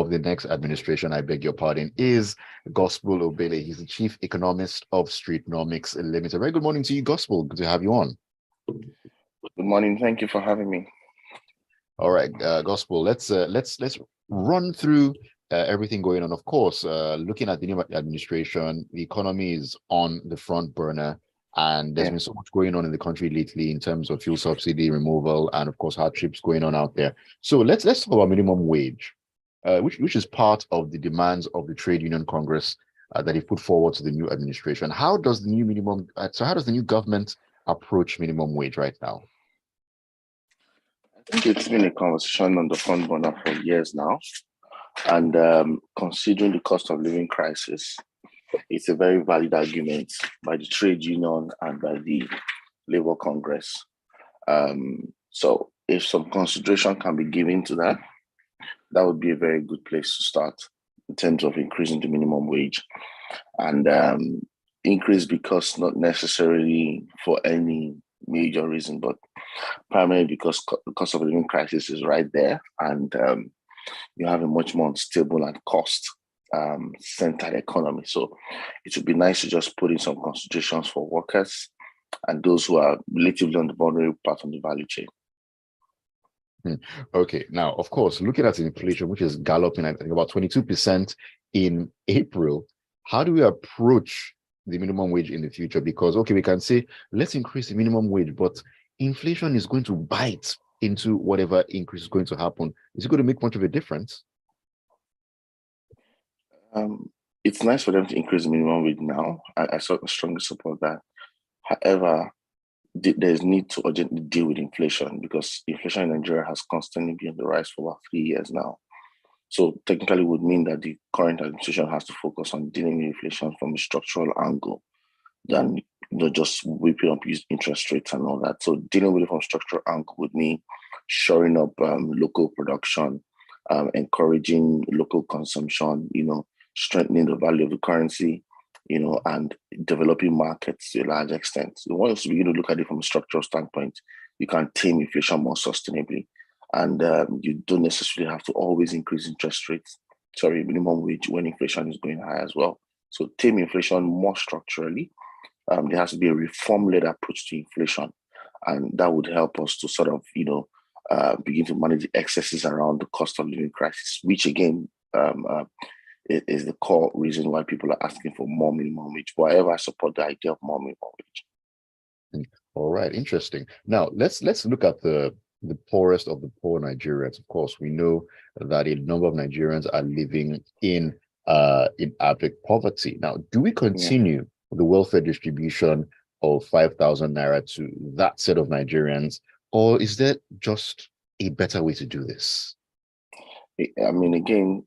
of the next administration, I beg your pardon, is Gospel Obele. He's the chief economist of Streetnomics Limited. Very good morning to you, Gospel. Good to have you on. Good morning. Thank you for having me. All right, Gospel. Let's run through everything going on. Of course, looking at the new administration, the economy is on the front burner, and there's been so much going on in the country lately in terms of fuel subsidy removal, and of course hardships going on out there. So let's talk about minimum wage, which is part of the demands of the Trade Union Congress that he put forward to the new administration. How does the new government approach minimum wage right now? I think it's been a conversation on the front burner for years now. And considering the cost of living crisis, it's a very valid argument by the trade union and by the Labour Congress. So if some consideration can be given to that, that would be a very good place to start in terms of increasing the minimum wage. And increase because not necessarily for any major reason, but primarily because the cost of living crisis is right there, and you have a much more unstable and cost-centered economy. So it would be nice to just put in some considerations for workers and those who are relatively on the vulnerable part of the value chain. Okay, now, of course, looking at inflation, which is galloping, I think about 22% in April, how do we approach the minimum wage in the future? Because, okay, we can say, let's increase the minimum wage, but inflation is going to bite into whatever increase is going to happen. Is it going to make much of a difference? It's nice for them to increase the minimum wage now. I strongly support that. However, there's need to urgently deal with inflation because inflation in Nigeria has constantly been on the rise for about 3 years now. So technically would mean that the current administration has to focus on dealing with inflation from a structural angle than just whipping up interest rates and all that. So dealing with it from a structural angle would mean shoring up local production, encouraging local consumption, strengthening the value of the currency, and developing markets to a large extent. So once you begin to look at it from a structural standpoint, you can tame inflation more sustainably. And you don't necessarily have to always increase minimum wage when inflation is going high as well. So tame inflation more structurally. There has to be a reform-led approach to inflation. And that would help us to sort of, begin to manage the excesses around the cost of living crisis, which again, is the core reason why people are asking for more minimum wage. However, I support the idea of more minimum wage. All right, interesting. Now, let's look at the poorest of the poor Nigerians. Of course, we know that a number of Nigerians are living in abject poverty. Now, do we continue the welfare distribution of 5,000 naira to that set of Nigerians, or is there just a better way to do this? I mean, again,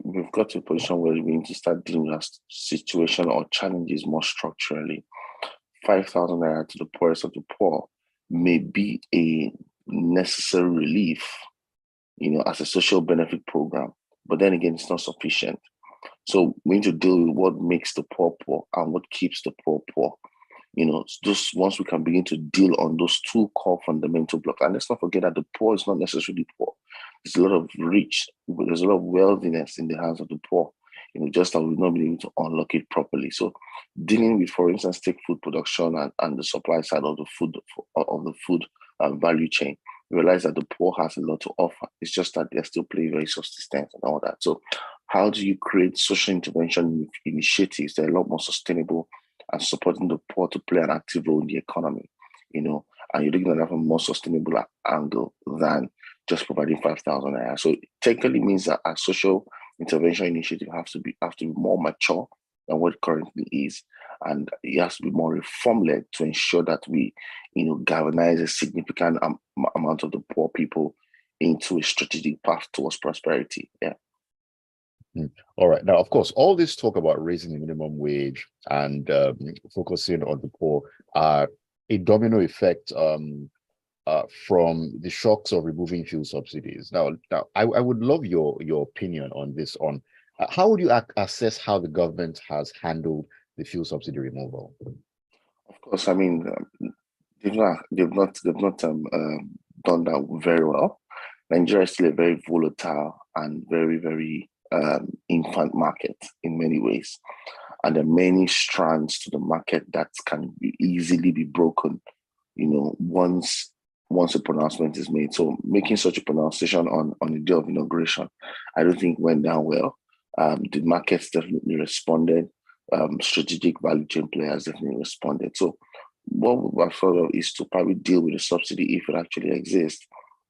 we've got to a position where we need to start dealing with that situation or challenges more structurally. 5,000 naira to the poorest of the poor may be a necessary relief, as a social benefit program. But then again, it's not sufficient. So we need to deal with what makes the poor poor and what keeps the poor poor. Just once we can begin to deal on those two core fundamental blocks. And let's not forget that the poor is not necessarily poor. There's a lot of there's a lot of wealthiness in the hands of the poor, just that we've not been able to unlock it properly. So dealing with, for instance, take food production and the supply side of the food value chain, realize that the poor has a lot to offer. It's just that they're still playing very subsistence and all that. So how do you create social intervention initiatives that are a lot more sustainable and supporting the poor to play an active role in the economy, and you're looking at that from a more sustainable angle than just providing 5,000 naira. So it technically means that our social intervention initiative have to be more mature than what it currently is. And it has to be more reform-led to ensure that we, galvanize a significant amount of the poor people into a strategic path towards prosperity. Yeah. All right. Now, of course, all this talk about raising the minimum wage and focusing on the poor are a domino effect from the shocks of removing fuel subsidies. Now, I would love your opinion on this. On how would you assess how the government has handled the fuel subsidy removal? Of course, I mean they've not done that very well. Nigeria is still a very volatile and very, very infant market in many ways. And there are many strands to the market that can easily be broken, once a pronouncement is made. So making such a pronunciation on the day of inauguration, I don't think went down well. The markets definitely responded. Strategic value chain players definitely responded. So what we've thought of is to probably deal with the subsidy, if it actually exists,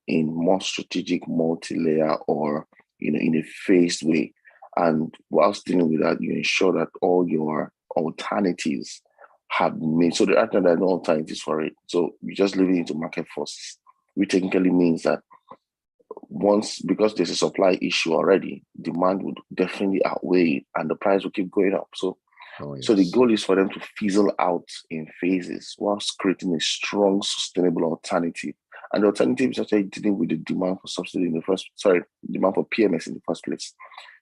in more strategic, multi-layer, or in a phased way. And whilst dealing with that, you ensure that all your alternatives have been made. So there are no alternatives for it. So you just leave it into market forces, which technically means that because there's a supply issue already, demand would definitely outweigh it, and the price will keep going up. So the goal is for them to fizzle out in phases whilst creating a strong, sustainable alternative. And the alternative is actually dealing with the demand for subsidy demand for PMS in the first place.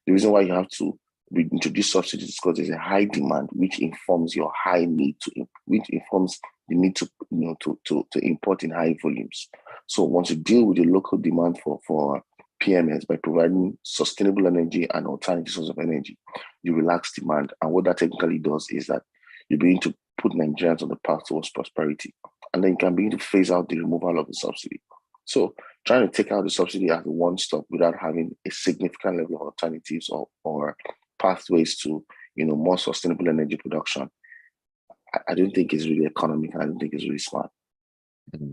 The reason why you have to introduce subsidies is because there's a high demand, which informs your high need which informs the need to import in high volumes. So once you deal with the local demand for PMS by providing sustainable energy and alternative sources of energy, you relax demand. And what that technically does is that you begin to put Nigerians on the path towards prosperity. And then you can begin to phase out the removal of the subsidy. So trying to take out the subsidy as a one-stop without having a significant level of alternatives or pathways to more sustainable energy production, I don't think is really economic, and I don't think it's really smart.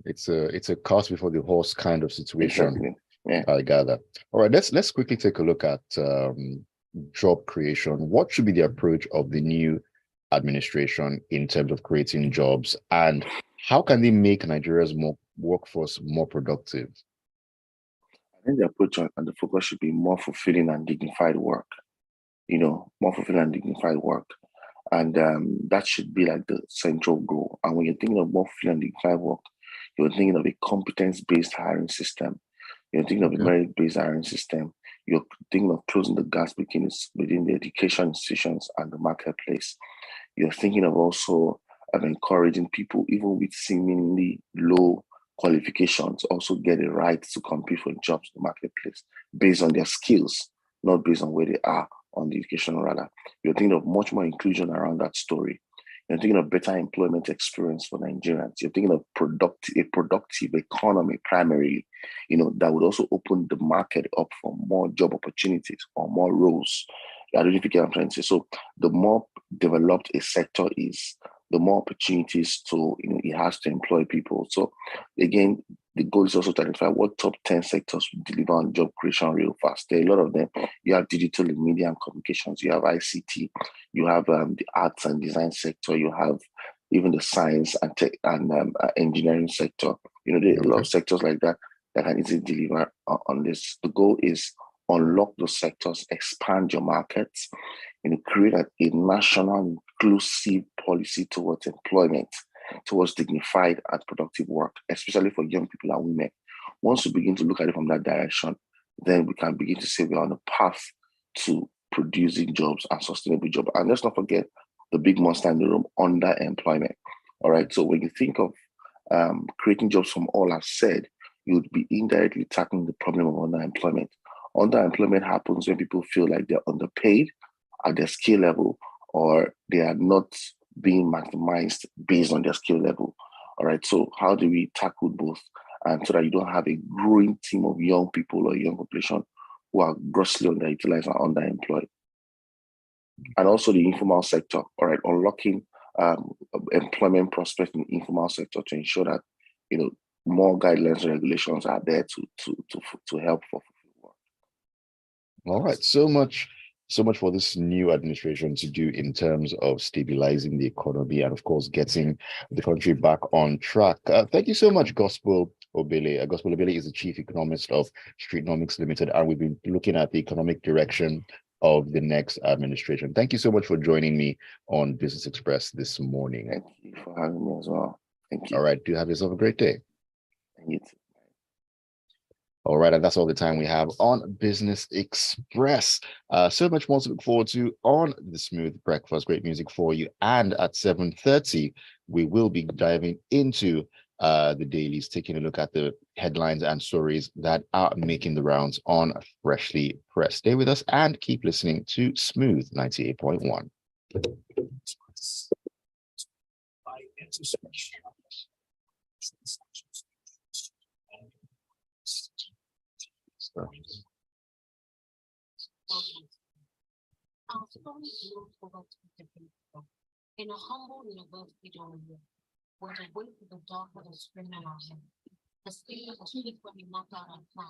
It's a cart before the horse kind of situation. Exactly. Yeah. I gather. All right, let's quickly take a look at job creation. What should be the approach of the new administration in terms of creating jobs, and how can they make Nigeria's workforce more productive? I think the approach and the focus should be more fulfilling and dignified work. More fulfilling and dignified work. And that should be like the central goal. And when you're thinking of more fulfilling and dignified work, you're thinking of a competence-based hiring system. You're thinking of a merit-based hiring system. You're thinking of closing the gaps within the education institutions and the marketplace. You're thinking of also encouraging people, even with seemingly low qualifications, also get a right to compete for jobs in the marketplace based on their skills, not based on where they are on the education radar. You're thinking of much more inclusion around that story. You're thinking of better employment experience for Nigerians. You're thinking of a productive economy primarily, that would also open the market up for more job opportunities or more roles. I don't know if you get what I'm trying to say. So the more developed a sector is, the more opportunities it has to employ people. So again, the goal is also to identify what top 10 sectors will deliver on job creation real fast. There are a lot of them. You have digital and media and communications, you have ICT, you have the arts and design sector, you have even the science and tech and engineering sector. There are a lot of sectors like that can easily deliver on this. The goal is unlock those sectors, expand your markets, create a national inclusive policy towards employment, towards dignified and productive work, especially for young people and women. Once we begin to look at it from that direction, then we can begin to say we're on the path to producing jobs and sustainable jobs. And let's not forget the big monster in the room, underemployment. All right. So when you think of creating jobs from all I've said, you would be indirectly tackling the problem of underemployment. Underemployment happens when people feel like they're underpaid at their skill level, or they are not being maximized based on their skill level. All right. So how do we tackle both? And so that you don't have a growing team of young people or young population who are grossly underutilized and underemployed. And also the informal sector, all right, unlocking employment prospects in the informal sector to ensure that, more guidelines and regulations are there to help for work. All right. So much for this new administration to do in terms of stabilizing the economy and, of course, getting the country back on track. Thank you so much, Gospel Obele. Gospel Obele is the chief economist of Streetnomics Limited, and we've been looking at the economic direction of the next administration. Thank you so much for joining me on Business Express this morning. Thank you for having me as well. Thank you. All right. Do have yourself a great day. And you too. All right, and that's all the time we have on Business Express. So much more to look forward to on the Smooth Breakfast. Great music for you. And at 7:30, we will be diving into the dailies, taking a look at the headlines and stories that are making the rounds on Freshly Pressed. Stay with us and keep listening to Smooth 98.1. Our story grew over 20 people in a humble university dorm room, where the weight of the dark was screaming at our head. The state of the chief when we knocked out our plan.